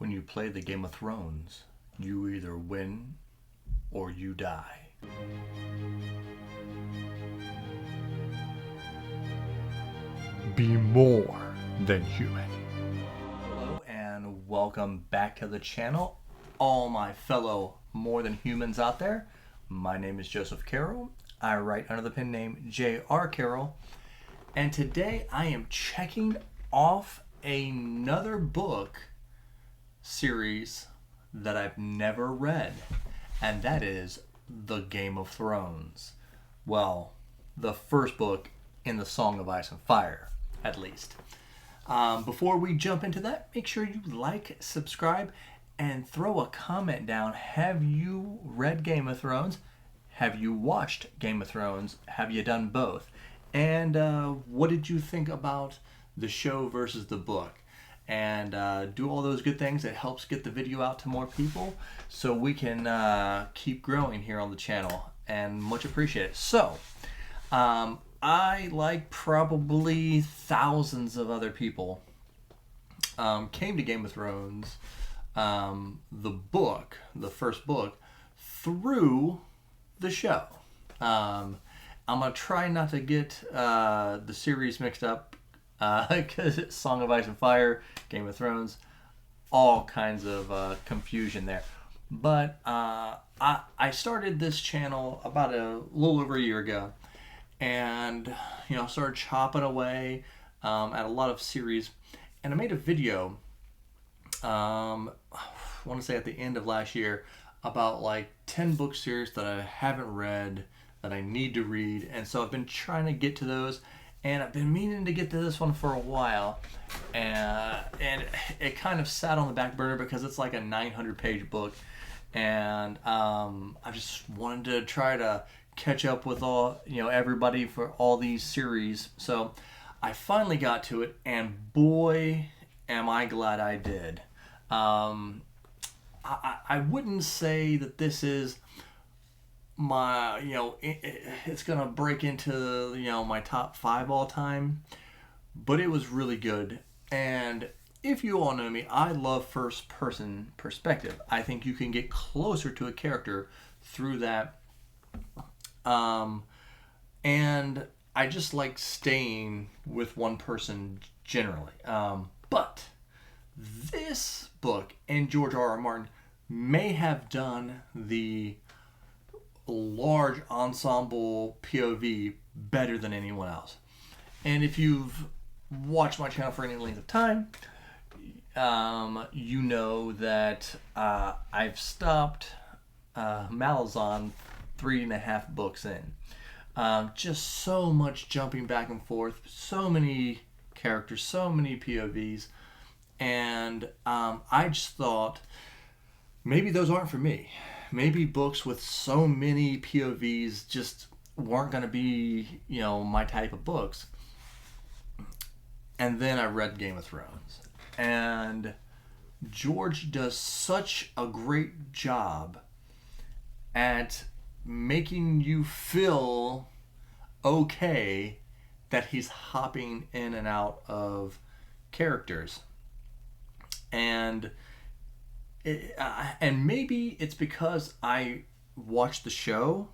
When you play the Game of Thrones, you either win or you die. Be more than human. Hello and welcome back to the channel, all my fellow more than humans out there. My name is Joseph Carroll. I write under the pen name J.R. Carroll, and today I am checking off another book series that I've never read, and that is The Game of Thrones. Well, the first book in the Song of Ice and Fire, at least. Before we jump into that, make sure you like, subscribe, and throw a comment down. Have you read Game of Thrones? Have you watched Game of Thrones? Have you done both? And what did you think about the show versus the book? And do all those good things. It helps get the video out to more people so we can keep growing here on the channel, and much appreciated. So I, like probably thousands of other people, came to Game of Thrones, the book, the first book, through the show. I'm gonna try not to get the series mixed up, because it's Song of Ice and Fire, Game of Thrones, all kinds of confusion there. But I started this channel about a little over a year ago, and started chopping away at a lot of series, and I made a video, I want to say at the end of last year, about like 10 book series that I haven't read that I need to read, and so I've been trying to get to those. And I've been meaning to get to this one for a while, and it kind of sat on the back burner because it's like a 900-page book, and I just wanted to try to catch up with all everybody for all these series. So I finally got to it, and boy, am I glad I did. I wouldn't say that this is my it's gonna break into my top 5 all time, but it was really good. And if you all know me, I love first person perspective. I think you can get closer to a character through that, and I just like staying with one person generally, but this book and George R.R. Martin may have done the large ensemble POV better than anyone else. And if you've watched my channel for any length of time, you know that I've stopped Malazan 3.5 books in. Just so much jumping back and forth, so many characters, so many POVs, and I just thought maybe those aren't for me. Maybe books with so many POVs just weren't going to be, my type of books. And then I read Game of Thrones. And George does such a great job at making you feel okay that he's hopping in and out of characters. And maybe it's because I watched the show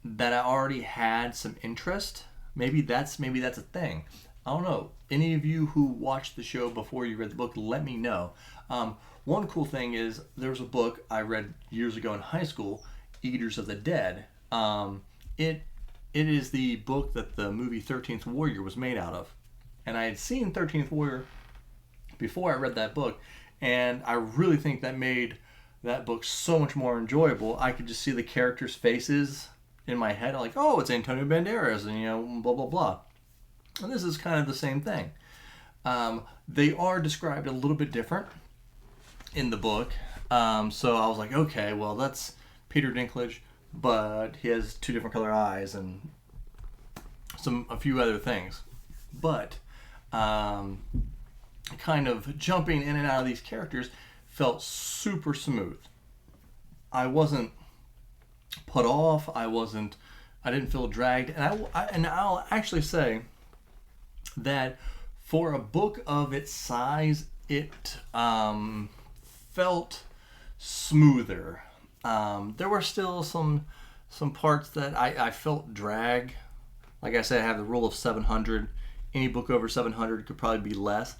that I already had some interest. Maybe that's a thing. I don't know. Any of you who watched the show before you read the book, let me know. One cool thing is there's a book I read years ago in high school, Eaters of the Dead. It is the book that the movie 13th Warrior was made out of. And I had seen 13th Warrior before I read that book, and I really think that made that book so much more enjoyable. I could just see the characters' faces in my head, like, oh, it's Antonio Banderas, and blah, blah, blah. And this is kind of the same thing. They are described a little bit different in the book. So I was like, okay, well, that's Peter Dinklage, but he has 2 different color eyes and a few other things. But kind of jumping in and out of these characters felt super smooth. I wasn't put off. I didn't feel dragged. And I'll actually say that for a book of its size it felt smoother. There were still some parts that I felt drag. Like I said, I have the rule of 700. Any book over 700 could probably be less.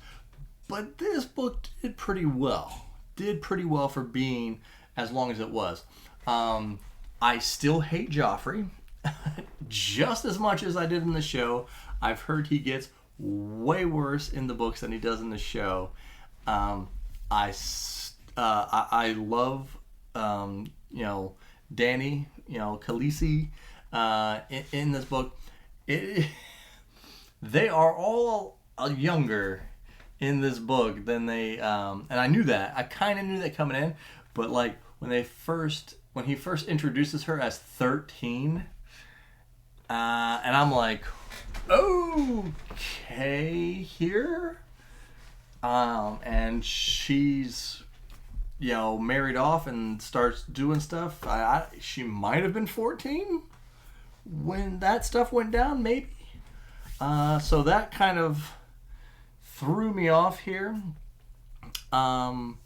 But this book did pretty well. Did pretty well for being as long as it was. I still hate Joffrey just as much as I did in the show. I've heard he gets way worse in the books than he does in the show. I love Danny, Khaleesi in this book. They are all younger in this book than they and I knew that. I kind of knew that coming in, but like when he first introduces her as 13, and I'm like, okay, here, and she's married off and starts doing stuff. She might have been 14 when that stuff went down, maybe. So that kind of threw me off here. And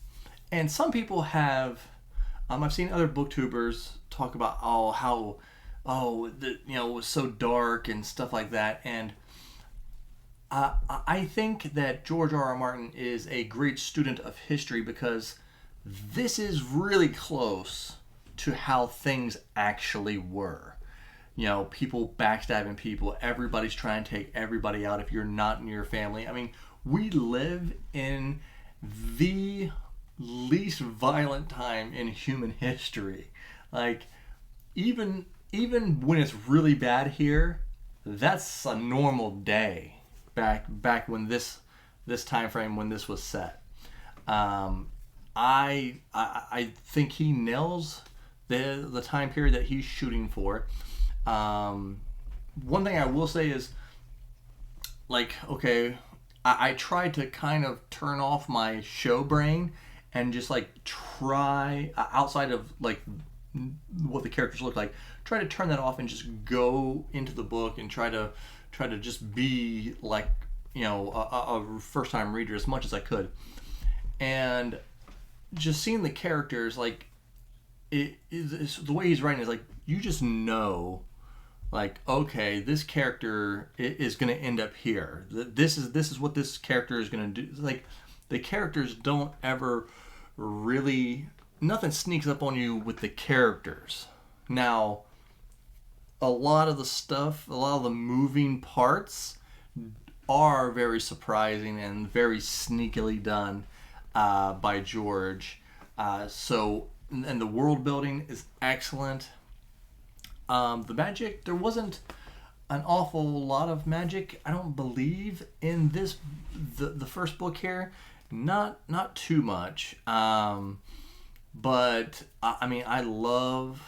some people have, I've seen other booktubers talk about it was so dark and stuff like that. And I think that George R. R. Martin is a great student of history because this is really close to how things actually were. People backstabbing people. Everybody's trying to take everybody out if you're not in your family. I mean, we live in the least violent time in human history. Like, even when it's really bad here, that's a normal day back when this time frame when this was set. I think he nails the time period that he's shooting for. One thing I will say is, like, okay, I tried to kind of turn off my show brain and just like try outside of like what the characters look like. Try to turn that off and just go into the book and try to just be like a first time reader as much as I could, and just seeing the characters like it's the way he's writing is like you just know. Like, okay, this character is going to end up here. This is what this character is going to do. Like, the characters don't ever really... Nothing sneaks up on you with the characters. Now, a lot of the stuff, a lot of the moving parts are very surprising and very sneakily done by George. And the world building is excellent. The magic, there wasn't an awful lot of magic, I don't believe, in the first book here. Not too much. But I mean, I love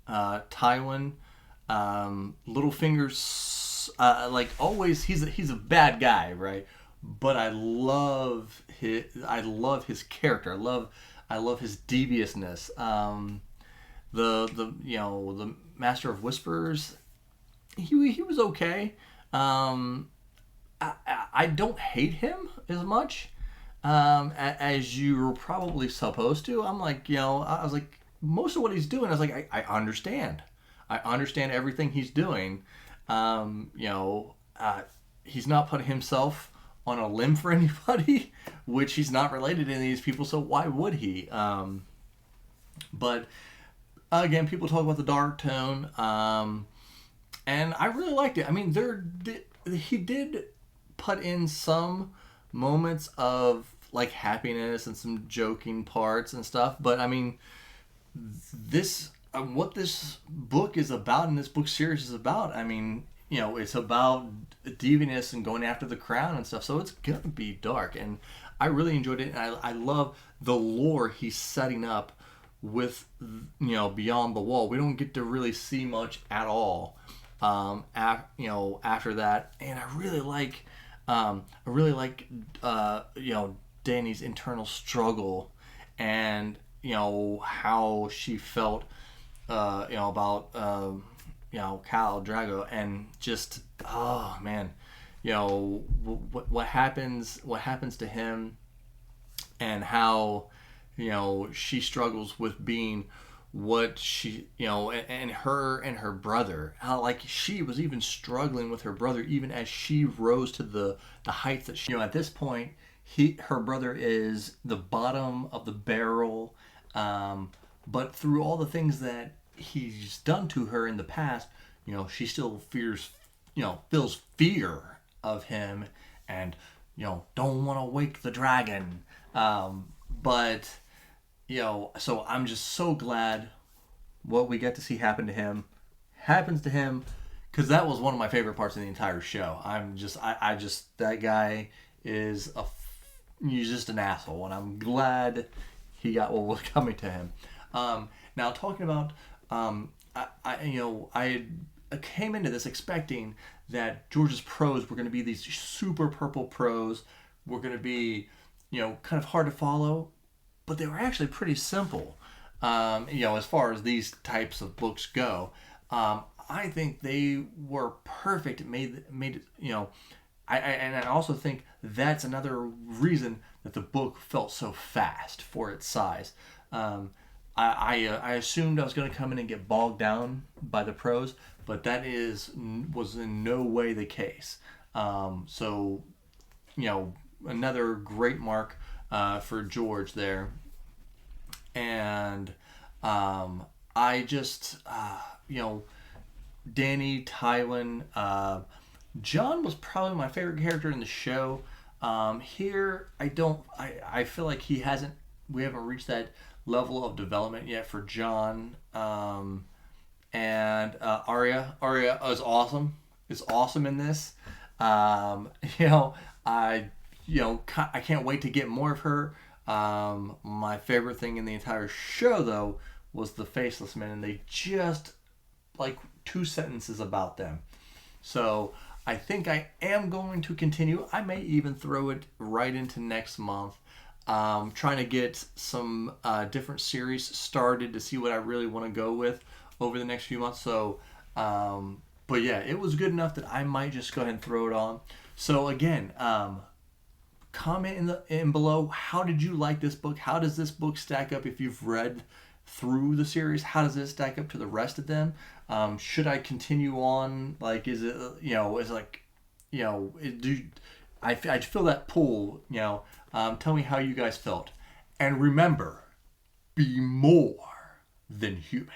Tywin. Littlefinger's like always he's a bad guy, right? But I love his character. I love his deviousness. The Master of Whispers, he was okay. I don't hate him as much as you're probably supposed to. I'm like, I was like, most of what he's doing, I was like, I understand. I understand everything he's doing. He's not putting himself on a limb for anybody, which he's not related to any of these people, so why would he? But again, people talk about the dark tone, and I really liked it. I mean, he did put in some moments of like happiness and some joking parts and stuff, but I mean, what this book is about and this book series is about, I mean, it's about deviance and going after the crown and stuff, so it's gonna be dark, and I really enjoyed it, and I love the lore he's setting up with Beyond the Wall. We don't get to really see much at all after that, and I really like Dany's internal struggle and how she felt about Khal Drogo, and just what happens to him and how, she struggles with being what she, and her brother, how like she was even struggling with her brother even as she rose to the heights that she, at this point, her brother is the bottom of the barrel, but through all the things that he's done to her in the past, she still feels fear of him, and don't want to wake the dragon. But so I'm just so glad what we get to see happens to him, because that was one of my favorite parts of the entire show. I just that guy is he's just an asshole, and I'm glad he got what was coming to him. Now talking about, I came into this expecting that George's prose were going to be these super purple prose, were going to be, kind of hard to follow, but they were actually pretty simple. As far as these types of books go, I think they were perfect. It made it, and I also think that's another reason that the book felt so fast for its size. I assumed I was going to come in and get bogged down by the prose, but was in no way the case. So, another great mark for George there. And I just, Danny, Tywin, John was probably my favorite character in the show. Here, I feel like we haven't reached that level of development yet for John. And Arya is awesome. Is awesome in this. I can't wait to get more of her. My favorite thing in the entire show, though, was the Faceless Men, and they just like 2 sentences about them. So I think I am going to continue. I may even throw it right into next month. Trying to get some different series started to see what I really want to go with over the next few months. So, but yeah, it was good enough that I might just go ahead and throw it on. So again, comment in below. How did you like this book? How does this book stack up if you've read through the series? How does it stack up to the rest of them? Should I continue on? Like, is it is like, I feel that pull. Tell me how you guys felt, and remember, be more than human.